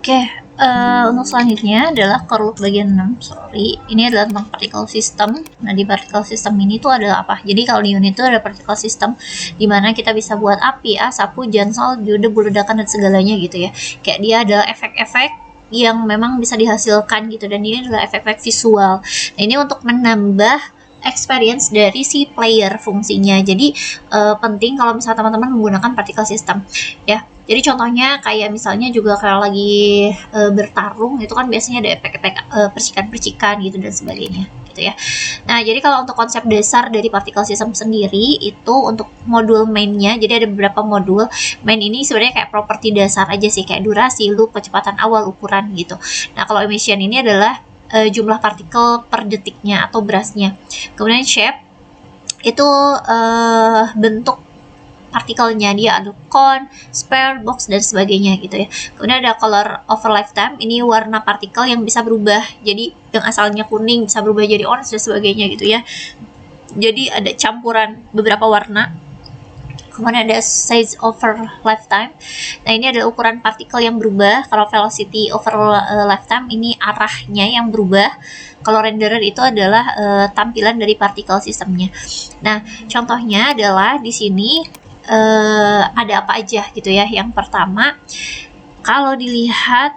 Oke, untuk selanjutnya adalah core loop bagian 6. Sorry, ini adalah tentang particle system. Nah, di particle system ini tuh adalah apa? Jadi kalau di unit itu ada particle system di mana kita bisa buat api, asap, hujan, salju, debu, ledakan dan segalanya gitu ya. Kayak dia adalah efek-efek yang memang bisa dihasilkan gitu, dan ini adalah efek-efek visual. Nah, ini untuk menambah experience dari si player fungsinya. Jadi penting kalau misalnya teman-teman menggunakan particle system ya. Jadi contohnya kayak misalnya juga kalau lagi bertarung itu kan biasanya ada efek-efek percikan-percikan gitu dan sebagainya gitu ya. Nah, jadi kalau untuk konsep dasar dari particle system sendiri itu untuk modul mainnya, jadi ada beberapa modul main ini sebenarnya kayak properti dasar aja sih, kayak durasi, loop, kecepatan awal, ukuran gitu. Nah, kalau emission ini adalah jumlah partikel per detiknya atau brushnya. Kemudian shape itu bentuk partikelnya, dia ada cone, sphere, box dan sebagainya gitu ya. Kemudian ada color over lifetime, ini warna partikel yang bisa berubah, jadi yang asalnya kuning bisa berubah jadi orange dan sebagainya gitu ya. Jadi ada campuran beberapa warna. Kemudian ada size over lifetime. Nah, ini adalah ukuran partikel yang berubah. Kalau velocity over lifetime ini arahnya yang berubah. Kalau renderer itu adalah tampilan dari particle sistemnya. Nah, contohnya adalah di sini ada apa aja gitu ya. Yang pertama, kalau dilihat,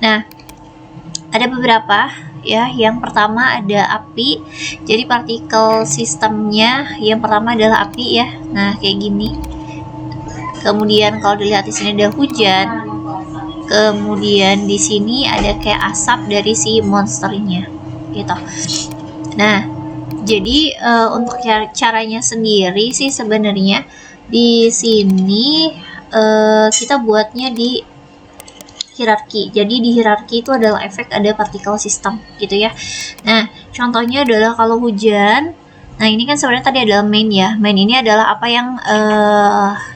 nah ada beberapa ya. Yang pertama ada api. Jadi partikel sistemnya yang pertama adalah api ya. Nah, kayak gini. Kemudian kalau dilihat di sini ada hujan. Kemudian di sini ada kayak asap dari si monsternya gitu. Nah, jadi untuk caranya sendiri sih sebenarnya di sini kita buatnya di hierarki. Jadi di hierarki itu adalah efek ada particle system gitu ya. Nah, contohnya adalah kalau hujan. Nah, ini kan sebenarnya tadi adalah main ya. Main ini adalah apa yang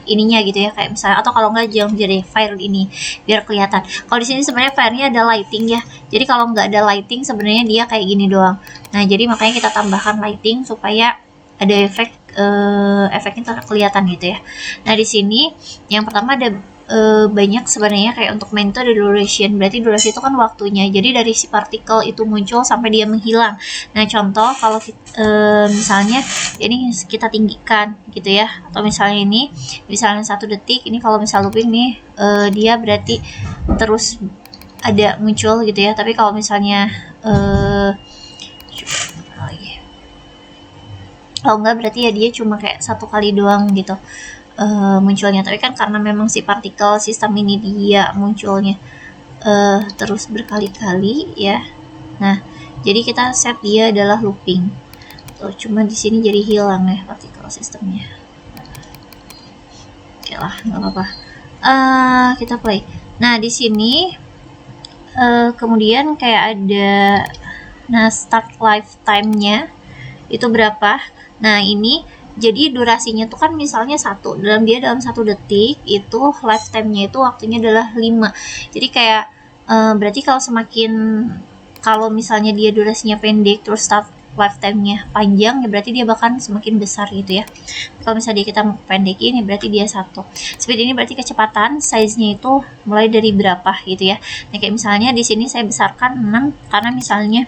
ininya gitu ya, kayak misalnya, atau kalau enggak jangan jadi fire ini biar kelihatan. Kalau di sini sebenarnya fire-nya ada lighting ya. Jadi kalau nggak ada lighting sebenarnya dia kayak gini doang. Nah, jadi makanya kita tambahkan lighting supaya ada efek efeknya kelihatan gitu ya. Nah, di sini yang pertama ada banyak sebenarnya, kayak untuk main itu ada duration, berarti durasi itu kan waktunya. Jadi dari si partikel itu muncul sampai dia menghilang. Nah, contoh kalau misalnya ini kita tinggikan gitu ya, atau misalnya ini misalnya 1 detik, ini kalau misal looping nih dia berarti terus ada muncul gitu ya. Tapi kalau misalnya kalau enggak berarti ya dia cuma kayak 1 kali doang gitu munculnya. Tapi kan karena memang si partikel sistem ini dia munculnya terus berkali-kali ya. Nah, jadi kita set dia adalah looping. Tuh, cuma di sini jadi hilang ya partikel sistemnya. Oke lah, nggak apa-apa. Kita play. Nah, di sini kemudian kayak ada start lifetime-nya itu berapa. Nah, ini jadi durasinya tuh kan misalnya 1, dalam 1 detik itu lifetime-nya itu waktunya adalah 5. Jadi kayak berarti kalau misalnya dia durasinya pendek terus start lifetime-nya panjang ya berarti dia bahkan semakin besar gitu ya. Kalau misalnya kita pendekin ya berarti dia 1. Speed ini berarti kecepatan, size-nya itu mulai dari berapa gitu ya. Nah, kayak misalnya di sini saya besarkan 6 karena misalnya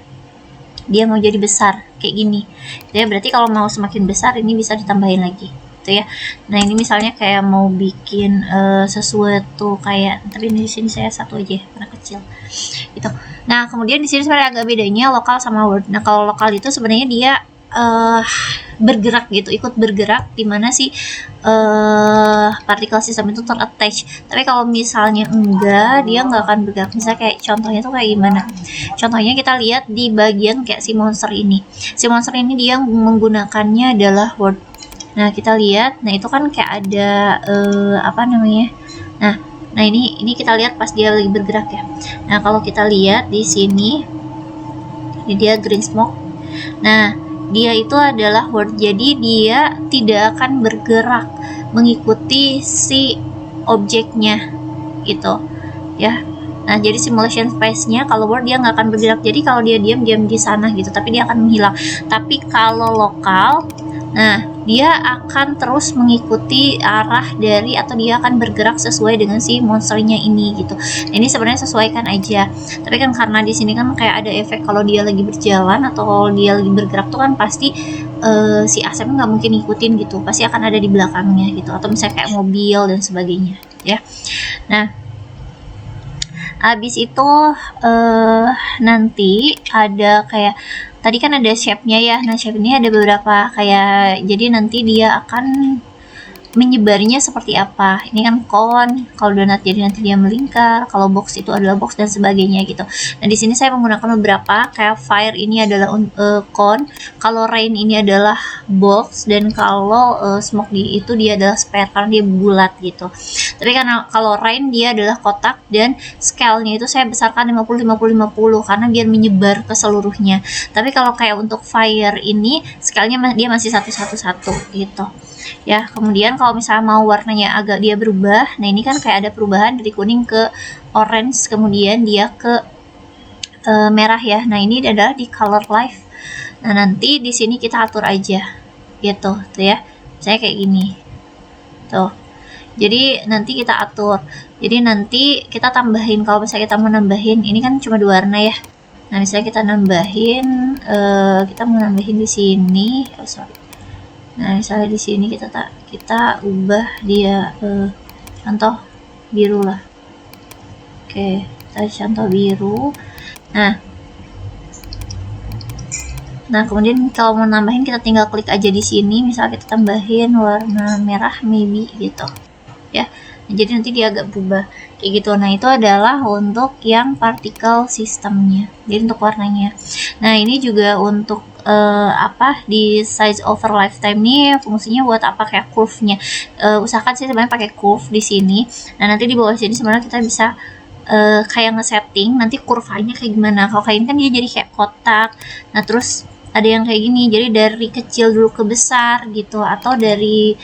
dia mau jadi besar kayak gini. Jadi berarti kalau mau semakin besar ini bisa ditambahin lagi gitu ya. Nah, ini misalnya kayak mau bikin sesuatu kayak, tapi di sini saya 1 aja karena kecil gitu. Nah, kemudian di sini sebenarnya agak bedanya lokal sama word. Nah, kalau lokal itu sebenarnya dia bergerak gitu, ikut bergerak di mana sih partikel sistem itu terattach. Tapi kalau misalnya enggak, dia nggak akan bergerak. Misalnya kayak contohnya tuh kayak gimana? Contohnya kita lihat di bagian kayak si monster ini. Si monster ini dia menggunakannya adalah word. Nah, kita lihat. Nah, itu kan kayak ada apa namanya? Nah, ini kita lihat pas dia lagi bergerak ya. Nah, kalau kita lihat di sini ini dia green smoke. Nah, dia itu adalah word, jadi dia tidak akan bergerak mengikuti si objeknya gitu ya. Nah, jadi simulation space-nya kalau word dia nggak akan bergerak, jadi kalau dia diam di sana gitu, tapi dia akan menghilang. Tapi kalau lokal, nah dia akan terus mengikuti arah dari, atau dia akan bergerak sesuai dengan si monsternya ini gitu. Nah, ini sebenarnya sesuaikan aja. Tapi kan karena di sini kan kayak ada efek kalau dia lagi berjalan atau kalau dia lagi bergerak tuh kan pasti si Asep nggak mungkin ngikutin gitu, pasti akan ada di belakangnya gitu, atau misalnya kayak mobil dan sebagainya ya. Nah, habis itu nanti ada kayak tadi kan ada shape-nya ya. Nah, shape ini ada beberapa kayak, jadi nanti dia akan menyebarnya seperti apa. Ini kan cone, kalau donat jadi nanti dia melingkar, kalau box itu adalah box dan sebagainya gitu. Nah, di sini saya menggunakan beberapa, kayak fire ini adalah cone, kalau rain ini adalah box, dan kalau smoke itu dia adalah sphere karena dia bulat gitu. Tapi karena kalau rain dia adalah kotak, dan scale-nya itu saya besarkan 50-50-50 karena biar menyebar ke seluruhnya. Tapi kalau kayak untuk fire ini scale-nya dia masih 1-1-1 gitu ya. Kemudian kalau misalnya mau warnanya agak dia berubah, nah ini kan kayak ada perubahan dari kuning ke orange, kemudian dia ke merah ya. Nah, ini adalah di color life. Nah, nanti di sini kita atur aja gitu tuh ya, saya kayak gini tuh. Jadi nanti kita atur, jadi nanti kita tambahin, kalau misalnya kita mau nambahin, ini kan cuma 2 warna ya. Nah, misalnya kita nambahin, kita mau nambahin di sini, nah misalnya di sini kita ubah dia contoh biru lah. Oke, kita contoh biru. Nah, kemudian kalau mau nambahin kita tinggal klik aja di sini, misalnya kita tambahin warna merah maybe gitu ya. Nah, jadi nanti dia agak berubah kayak gitu. Nah, itu adalah untuk yang particle sistemnya, jadi untuk warnanya. Nah, ini juga untuk di size over lifetime nih fungsinya buat apa, kayak curve-nya. Usahakan sih sebenarnya pakai curve di sini. Nah, nanti di bawah sini sebenarnya kita bisa kayak nge-setting nanti kurvanya kayak gimana. Kalau kayak ini kan dia jadi kayak kotak. Nah, terus ada yang kayak gini, jadi dari kecil dulu ke besar gitu, atau dari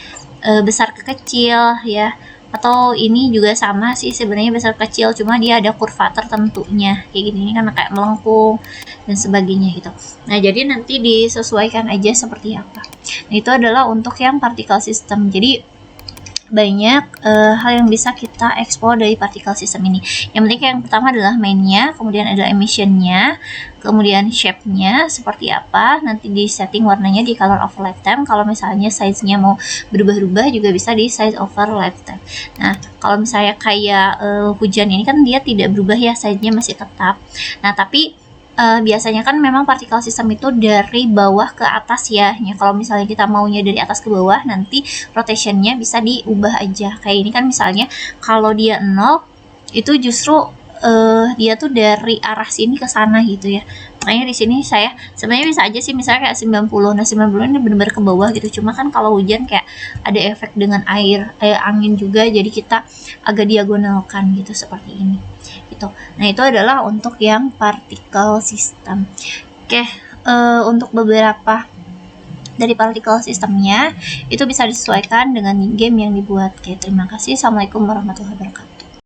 besar ke kecil ya. Atau ini juga sama sih sebenarnya, besar kecil, cuma dia ada kurva tertentunya kayak gini. Ini kan kayak melengkung dan sebagainya gitu. Nah, jadi nanti disesuaikan aja seperti apa. Nah, itu adalah untuk yang particle system. Jadi banyak hal yang bisa kita explore dari particle system ini. Yang penting yang pertama adalah mainnya, kemudian ada emissionnya, kemudian shape-nya seperti apa, nanti di setting warnanya di color of lifetime. Kalau misalnya size-nya mau berubah-ubah juga bisa di size over lifetime. Nah, kalau misalnya kayak hujan ini kan dia tidak berubah ya, size-nya masih tetap. Nah, tapi biasanya kan memang particle system itu dari bawah ke atas ya. Kalau misalnya kita maunya dari atas ke bawah, nanti rotationnya bisa diubah aja. Kayak ini kan misalnya kalau dia 0, itu justru dia tuh dari arah sini ke sana gitu ya. Makanya di sini saya sebenarnya bisa aja sih misalnya kayak 90. Nah, 90 ini benar-benar ke bawah gitu. Cuma kan kalau hujan kayak ada efek dengan angin juga, jadi kita agak diagonalkan gitu seperti ini. Gitu. Nah, itu adalah untuk yang particle system. Oke, untuk beberapa dari particle systemnya itu bisa disesuaikan dengan game yang dibuat. Oke, terima kasih. Assalamualaikum warahmatullahi wabarakatuh.